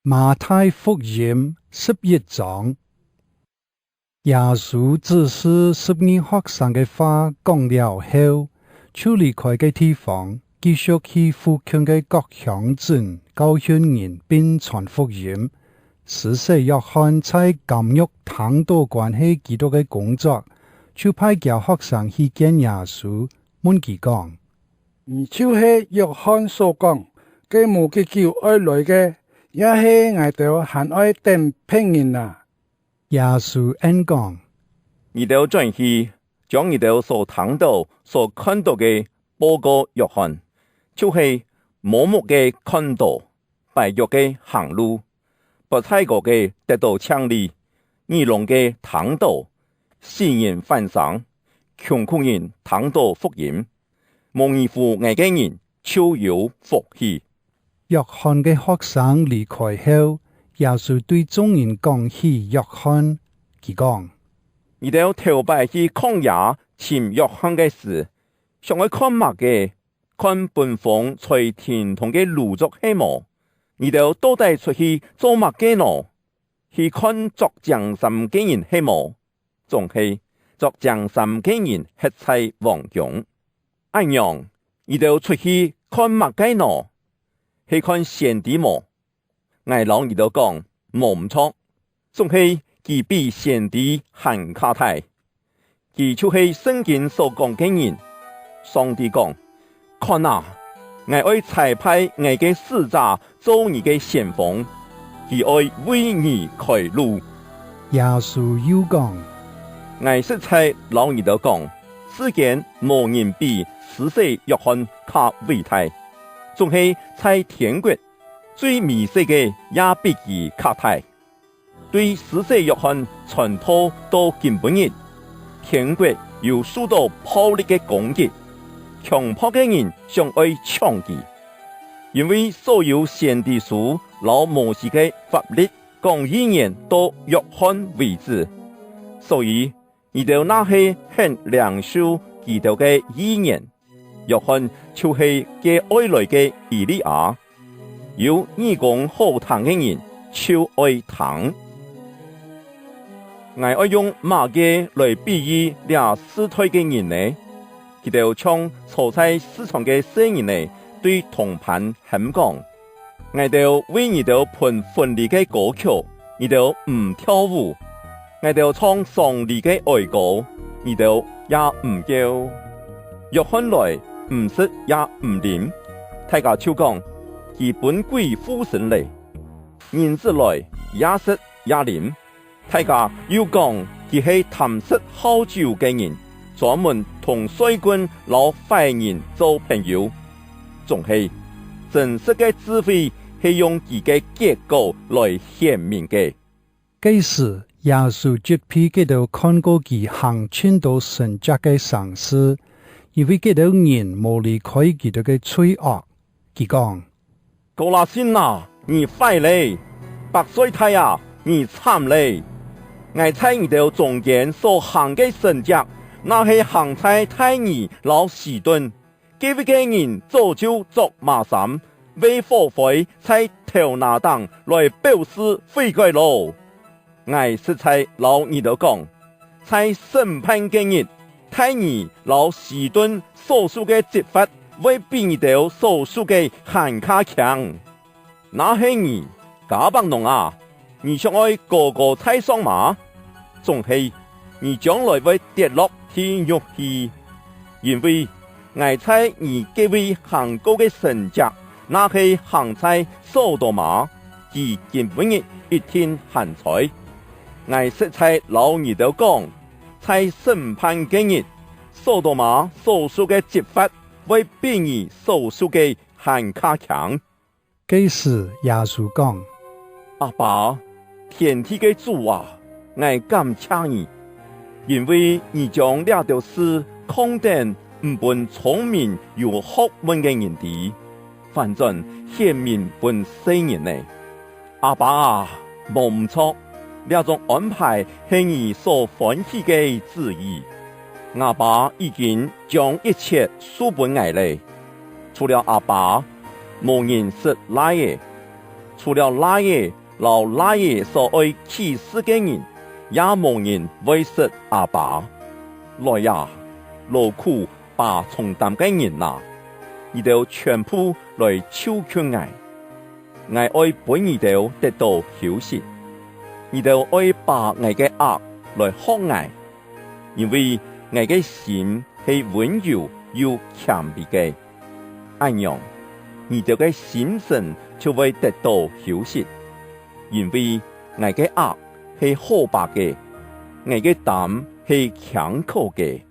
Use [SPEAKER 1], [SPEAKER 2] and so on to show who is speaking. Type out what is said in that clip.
[SPEAKER 1] 馬太福音11章，耶穌指示12學生嘅話講了後，就離開嘅地方，繼續去附近嘅各鄉鎮教訓人並傳福音。施洗約翰在監獄探到關係基督嘅工作，就派叫學生去見耶穌，問佢講：
[SPEAKER 2] 而就是約翰所講，嘅無嘅叫愛來嘅，也是我哋還愛等聘人啊。
[SPEAKER 1] 耶穌應講：
[SPEAKER 3] 你哋轉去，將你哋所聽到、所看到嘅報告約翰，就是盲目嘅看到，跛腳嘅行路，不踩過嘅得到槍利，耳聾嘅聽到，死人翻生，窮苦人聽到福音，蒙義父愛嘅人就有福氣。
[SPEAKER 1] 約翰嘅學生離開後，耶穌對眾人講起約翰，佢講：
[SPEAKER 3] 你哋頭擺去曠野尋約翰嘅事，想去看乜嘅？看本風吹天堂嘅爐燭希望，你哋到底出去做乜嘅呢？去看作匠心嘅人希望，仲係作匠心嘅人一切黃種。按樣，你哋出去看乜嘅呢？去看先知麼？我老你哋講冇唔錯，仲係佢比先知還卡大，佢就是聖經所講嘅人。上帝講：看啊，我愛差派我嘅使者做你嘅先鋒，佢愛為你開路。
[SPEAKER 1] 耶穌又講：
[SPEAKER 3] 我實在老你哋講，世間無人比施洗約翰較偉大。仲係在天國最微細嘅也比佢較大。對施洗約翰傳道到今本日，天國有受到暴力嘅攻擊，強迫嘅人想愛搶佢，因為所有先知書老摩西嘅法律講預言到約翰為止，所以伊就那係很領受基督嘅預言。約翰就是嘅愛來嘅以利亞，有耳講好聽嘅人就愛聽。我愛用馬嘅來比喻倆死退嘅人呢，佢就將坐在市場嘅生人呢對同伴咁講：我就為你哋伴婚禮嘅歌曲，你哋唔跳舞；我就唱喪禮嘅哀歌，你哋也唔叫。約翰來唔食也唔飲，大家就講佢本歸父神嚟；人子來也食也飲，大家又講佢係貪食好酒嘅人，專門同衰君老壞人做朋友。仲係真實嘅智慧係用佢嘅結果來顯明嘅。
[SPEAKER 1] 嗰時耶穌絕批佢哋看過佢行傳道神蹟嘅神事。因為佢哋人冇離開佢哋嘅罪惡，佢講：
[SPEAKER 3] 哥拉辛啊，你快嚟！白水太啊，你慘嚟！我在你哋中間所行嘅神蹟，那係行在太爾老士頓，幾位嘅人早就作馬衫，為火灰在頭拿當來表示悔改咯。我實在老你哋講，在審判嘅日。太爾老士頓所屬嘅執法，會比你哋所屬嘅還卡強。那係你假白龍啊，你想愛個個猜雙馬，仲係你將來會跌落天獄去，因為我猜你幾位行高嘅神蹟，那係行在所多瑪，而根本嘅一天閒彩。我實在老你哋講。在審判嘅日，所多瑪所屬嘅執法，會比你所屬嘅還卡強。
[SPEAKER 1] 嗰時耶穌講：
[SPEAKER 3] 阿爸，天地嘅主啊，我感謝你，因為你將這條事控定唔本聰明有學問嘅人哋，反正顯明本世人呢。阿爸啊，冇唔錯。這種安排係你所歡喜嘅旨意，阿爸已經將一切書本愛嚟，除了阿爸，無人是來嘅，除了那嘢，老那嘢所愛启示嘅人，也無人會識阿爸。來呀，勞苦把重擔嘅人啊，你哋全部來超缺愛，愛愛俾你哋得到休息，你哋愛把愛嘅惡來學愛，因為愛嘅心係溫柔又謙卑嘅，咁樣你哋嘅心神就會得到休息，因為愛嘅惡係可怕嘅，愛嘅膽係強口嘅。